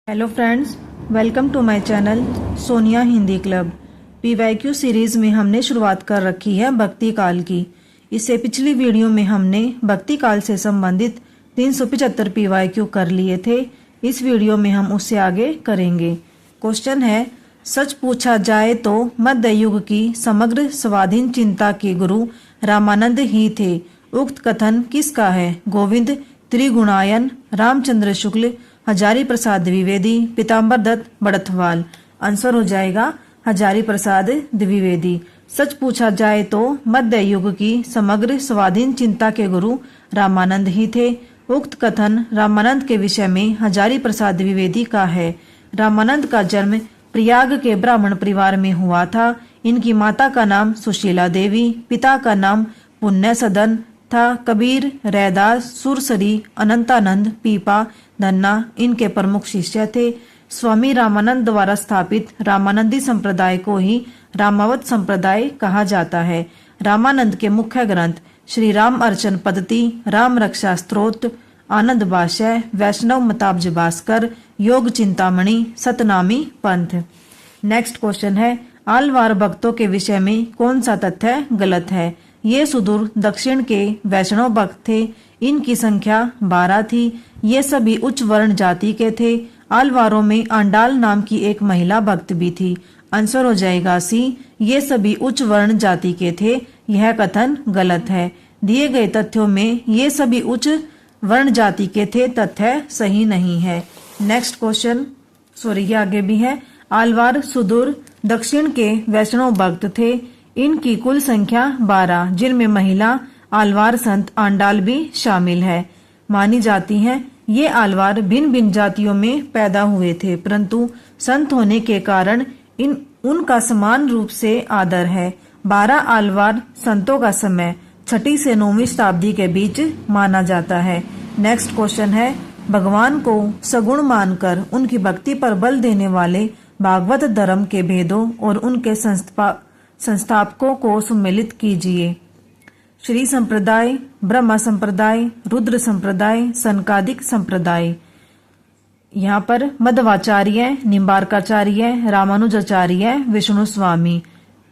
Hello friends, welcome to my channel Sonia Hindi club. PYQ series में हमने शुरुआत कर रखी है भक्ति काल की। इससे पिछली वीडियो में हमने भक्ति काल से संबंधित 375 पीवाईक्यू कर लिए थे। इस वीडियो में हम उससे आगे करेंगे। क्वेश्चन है, सच पूछा जाए तो मध्य युग की समग्र स्वाधीन चिंता के गुरु रामानंद ही थे। उक्त कथन किसका है? गोविंद त्रिगुणायन, रामचंद्र शुक्ल, हजारी प्रसाद द्विवेदी, पीताम्बर दत्त बड़थवाल। आंसर हो जाएगा हजारी प्रसाद द्विवेदी। सच पूछा जाए तो मध्य युग की समग्र स्वाधीन चिंता के गुरु रामानंद ही थे। उक्त कथन रामानंद के विषय में हजारी प्रसाद द्विवेदी का है। रामानंद का जन्म प्रयाग के ब्राह्मण परिवार में हुआ था। इनकी माता का नाम सुशीला देवी, पिता का नाम पुण्य सदन था। कबीर, रैदास, सुरसरी, अनंतानंद, पीपा, धन्ना इनके प्रमुख शिष्य थे। स्वामी रामानंद द्वारा स्थापित रामानंदी संप्रदाय को ही रामावत संप्रदाय कहा जाता है। रामानंद के मुख्य ग्रंथ श्री राम अर्चन पद्धति, राम रक्षा स्तोत्र, आनंद भाष्य, वैष्णव मताब्ज भास्कर, योग चिंतामणि, सतनामी पंथ। नेक्स्ट क्वेश्चन है, आलवार भक्तों के विषय में कौन सा तथ्य गलत है? ये सुदूर दक्षिण के वैष्णव भक्त थे। इनकी संख्या 12 थी। ये सभी उच्च वर्ण जाति के थे। आलवारों में आंडाल नाम की एक महिला भक्त भी थी। आंसर हो जाएगा सी, ये सभी उच्च वर्ण जाति के थे। यह कथन गलत है। दिए गए तथ्यों में ये सभी उच्च वर्ण जाति के थे तथ्य सही नहीं है। नेक्स्ट क्वेश्चन, ये आगे भी है। आलवार सुदूर दक्षिण के वैष्णव भक्त थे। इनकी कुल संख्या 12, जिनमें महिला आलवार संत आंडाल भी शामिल है मानी जाती हैं। ये आलवार भिन्न भिन्न जातियों में पैदा हुए थे, परंतु संत होने के कारण उनका समान रूप से आदर है। 12 आलवार संतों का समय 6वीं से 9वीं शताब्दी के बीच माना जाता है। नेक्स्ट क्वेश्चन है, भगवान को सगुण मानकर उनकी भक्ति पर बल देने वाले भागवत धर्म के भेदों और उनके संस्थापकों को सम्मिलित कीजिए। श्री संप्रदाय, ब्रह्मा संप्रदाय, रुद्र संप्रदाय, सनकादिक संप्रदाय। यहाँ पर मध्वाचार्य, निम्बार्काचार्य, रामानुजाचार्य, विष्णु स्वामी।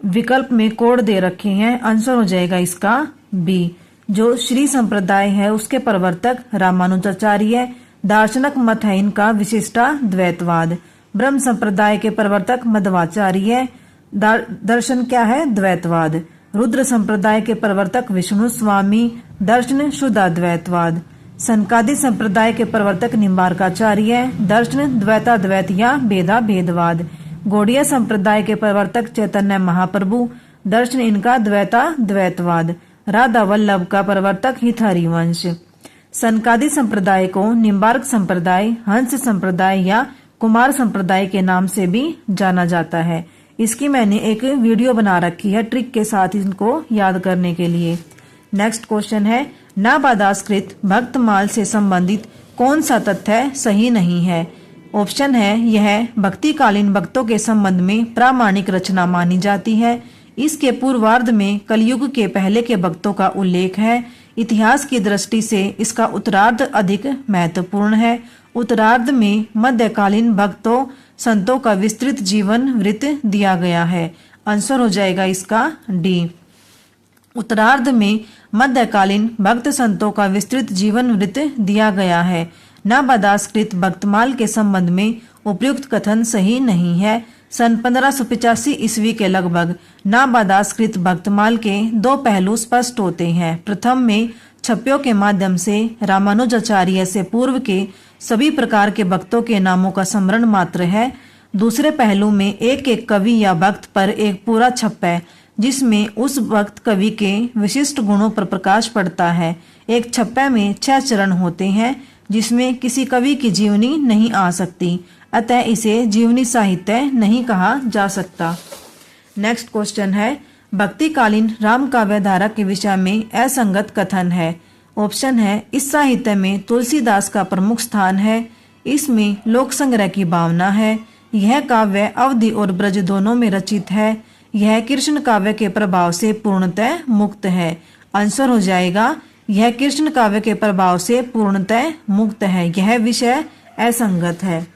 विकल्प में कोड दे रखे हैं। आंसर हो जाएगा इसका बी। जो श्री संप्रदाय है उसके प्रवर्तक रामानुजाचार्य। दार्शनिक मत है इनका विशिष्टा द्वैतवाद। ब्रह्म संप्रदाय के प्रवर्तक मध्वाचार्य। दर्शन क्या है? द्वैतवाद। रुद्र संप्रदाय के प्रवर्तक विष्णु स्वामी। दर्शन शुद्धाद्वैतवाद। सनकादि संप्रदाय के प्रवर्तक निम्बार्काचार्य। दर्शन द्वैताद्वैत या भेदा भेदवाद। गौड़िया संप्रदाय के प्रवर्तक चैतन्य महाप्रभु। दर्शन इनका द्वैताद्वैतवाद। राधा वल्लभ का प्रवर्तक हित हरिवंश। सनकादि संप्रदाय को निम्बार्क संप्रदाय, हंस संप्रदाय या कुमार संप्रदाय के नाम से भी जाना जाता है। इसकी मैंने एक वीडियो बना रखी है ट्रिक के साथ इनको याद करने के लिए। नेक्स्ट क्वेश्चन है, नाबादासकृत भक्तमाल से संबंधित कौन सा तथ्य सही नहीं है? ऑप्शन है, यह भक्तिकालीन भक्तों के संबंध में प्रामाणिक रचना मानी जाती है। इसके पूर्वार्ध में कलयुग के पहले के भक्तों का उल्लेख है। इतिहास की दृष्टि से इसका उत्तरार्ध अधिक महत्वपूर्ण है। उत्तरार्ध में मध्यकालीन भक्तों संतों का विस्तृत जीवन वृत्त दिया गया है। आंसर हो जाएगा इसका डी। उत्तरार्ध में मध्यकालीन भक्त संतों का विस्तृत जीवन वृत्त दिया गया है। नाबादासकृत भक्तमाल के संबंध में उपयुक्त कथन सही नहीं है। सन 1585 ईस्वी के लगभग नाबादासकृत भक्तमाल के दो पहलू स्पष्ट होते हैं। प्रथम में छप्पियों के माध्यम से रामानुजाचार्य से पूर्व के सभी प्रकार के भक्तों के नामों का स्मरण मात्र है। दूसरे पहलू में एक एक कवि या भक्त पर एक पूरा छप्पा है, जिसमें उस भक्त कवि के विशिष्ट गुणों पर प्रकाश पड़ता है। एक छप्पे में 6 चरण होते हैं, जिसमें किसी कवि की जीवनी नहीं आ सकती, अतः इसे जीवनी साहित्य नहीं कहा जा सकता। नेक्स्ट क्वेश्चन है, भक्तिकालीन राम काव्य धारा के विषय में असंगत कथन है। ऑप्शन है, इस साहित्य में तुलसीदास का प्रमुख स्थान है। इसमें लोक संग्रह की भावना है। यह काव्य अवधि और ब्रज दोनों में रचित है। यह कृष्ण काव्य के प्रभाव से पूर्णतः मुक्त है। आंसर हो जाएगा, यह कृष्ण काव्य के प्रभाव से पूर्णतः मुक्त है। यह विषय असंगत है।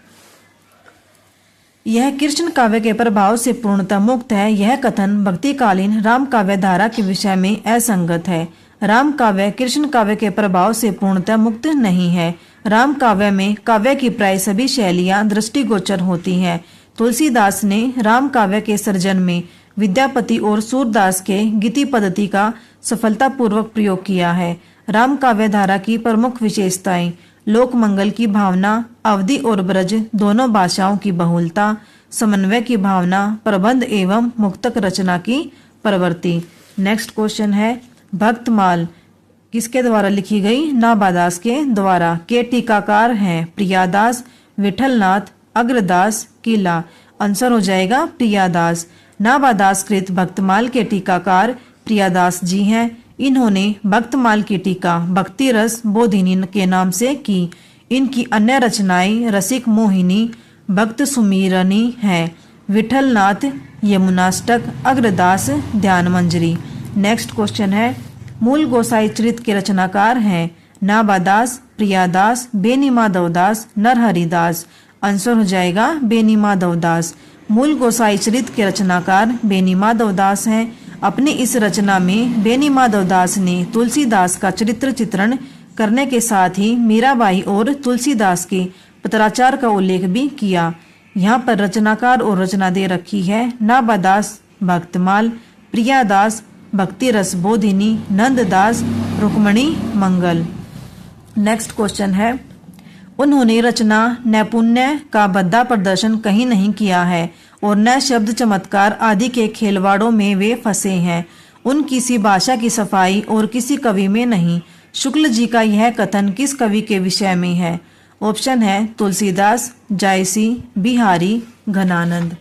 यह कृष्ण काव्य के प्रभाव से पूर्णतः मुक्त है। यह कथन भक्तिकालीन राम काव्य धारा के विषय में असंगत है। राम काव्य कृष्ण काव्य के प्रभाव से पूर्णतः मुक्त नहीं है। राम काव्य में काव्य की प्राय सभी शैलियां दृष्टिगोचर होती हैं। तुलसीदास ने राम काव्य के सर्जन में विद्यापति और सूरदास के गीति पद्धति का सफलतापूर्वक प्रयोग किया है। राम काव्य धारा की प्रमुख विशेषताएं: लोक मंगल की भावना, अवधि और ब्रज दोनों भाषाओं की बहुलता, समन्वय की भावना, प्रबंध एवं मुक्तक रचना की प्रवृत्ति। नेक्स्ट क्वेश्चन है, भक्तमाल किसके द्वारा लिखी गई? नाभादास के द्वारा। के टीकाकार हैं प्रियादास, विठलनाथ, अग्रदास, किला। आंसर हो जाएगा प्रियादास। नाभादास कृत भक्तमाल के टीकाकार प्रियादास जी हैं। इन्होंने भक्तमाल की टीका भक्ति रस बोधिनी के नाम से की। इनकी अन्य रचनाएं रसिक मोहिनी, भक्त सुमीरनी हैं। विठलनाथ यमुनाष्टक, अग्रदास ध्यान मंजरी। नेक्स्ट क्वेश्चन है, मूल गोसाई चरित के रचनाकार हैं नाभादास, प्रियादास, बेनी माधवदास, नरहरिदास। आंसर हो जाएगा बेनी माधवदास। मूल गोसाई चरित के रचनाकार बेनी माधवदास हैं। अपनी इस रचना में बेनी माधवदास ने तुलसीदास का चरित्र चित्रण करने के साथ ही मीराबाई और तुलसीदास के पत्राचार का उल्लेख भी किया। यहाँ पर रचनाकार और रचना दे रखी है नाभादास भक्तमाल, प्रियादास भक्ति रस बोधिनी, नंददास रुक्मणी मंगल। नेक्स्ट क्वेश्चन है, उन्होंने रचना नैपुण्य का भद्दा प्रदर्शन कहीं नहीं किया है और न शब्द चमत्कार आदि के खेलवाड़ों में वे फंसे हैं। उन किसी भाषा की सफाई और किसी कवि में नहीं। शुक्ल जी का यह कथन किस कवि के विषय में है? ऑप्शन है तुलसीदास, जायसी, बिहारी, घनानंद।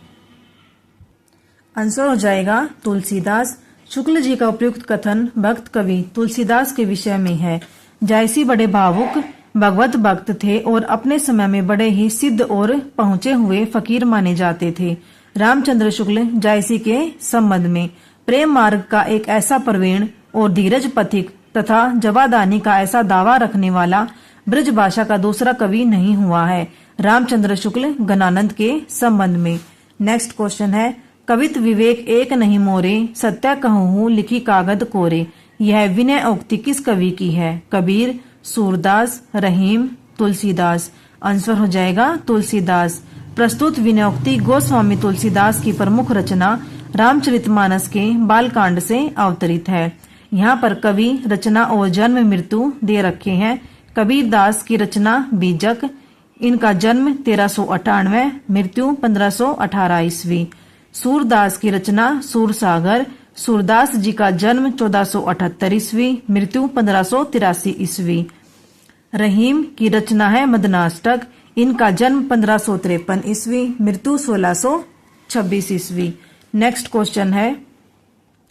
आंसर हो जाएगा तुलसीदास। शुक्ल जी का उपयुक्त कथन भक्त कवि तुलसीदास के विषय में है। जायसी बड़े भावुक भगवत भक्त थे और अपने समय में बड़े ही सिद्ध और पहुंचे हुए फकीर माने जाते थे। रामचंद्र शुक्ल जायसी के संबंध में प्रेम मार्ग का एक ऐसा प्रवीण और धीरज पथिक तथा जवादानी का ऐसा दावा रखने वाला ब्रज भाषा का दूसरा कवि नहीं हुआ है। रामचंद्र शुक्ल घनानंद के संबंध में। नेक्स्ट क्वेश्चन है, कवित विवेक एक नहीं मोरे, सत्य कहूँ लिखी कागद कोरे। यह विनय उक्ति किस कवि की है? कबीर, सूरदास, रहीम, तुलसीदास। आंसर हो जाएगा तुलसीदास। प्रस्तुत विनयोक्ति गोस्वामी तुलसीदास की प्रमुख रचना रामचरितमानस के बालकांड से अवतरित है। यहाँ पर कवि, रचना और जन्म मृत्यु दे रखे हैं। कबीरदास की रचना बीजक, इनका जन्म 1398, मृत्यु 1518 ईस्वी। सूरदास की रचना सूरसागर, सूरदास जी का जन्म 1478 ईस्वी, मृत्यु 1583 ईस्वी। रहीम की रचना है मदनाष्टक, इनका जन्म 1553 ईस्वी, मृत्यु 1626 ईस्वी। नेक्स्ट क्वेश्चन है,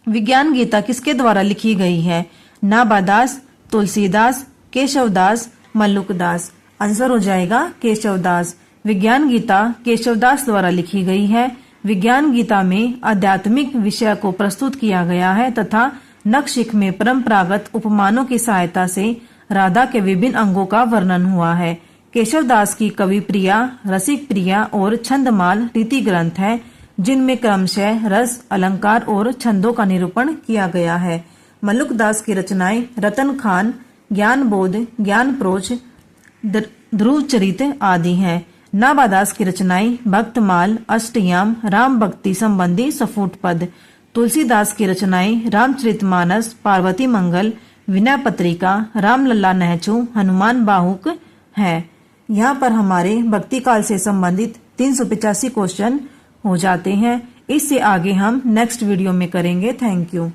विज्ञान गीता किसके द्वारा लिखी गई है? नाभादास, तुलसीदास, केशवदास, मल्लुकदास। आंसर हो जाएगा केशवदास। विज्ञान गीता केशवदास द्वारा लिखी गई है। विज्ञान गीता में आध्यात्मिक विषय को प्रस्तुत किया गया है तथा नखशिख में परंपरागत उपमानों की सहायता से राधा के विभिन्न अंगों का वर्णन हुआ है। केशवदास की कवि प्रिया, रसिक प्रिया और छंदमाल रीति ग्रंथ है, जिनमें क्रमशः रस, अलंकार और छंदों का निरूपण किया गया है। मल्लुकदास की रचनाएं रतन खान, ज्ञान बोध, ज्ञान प्रोच, ध्रुव चरित आदि हैं। नाभादास की रचनाएं भक्तमाल, अष्टयाम, राम भक्ति संबंधी सफूट पद। तुलसीदास की रचनाएं रामचरितमानस, पार्वती मंगल, विनय पत्रिका, रामलला नहचू, हनुमान बाहुक है। यहाँ पर हमारे भक्ति काल से संबंधित 385 क्वेश्चन हो जाते हैं। इससे आगे हम नेक्स्ट वीडियो में करेंगे। Thank you.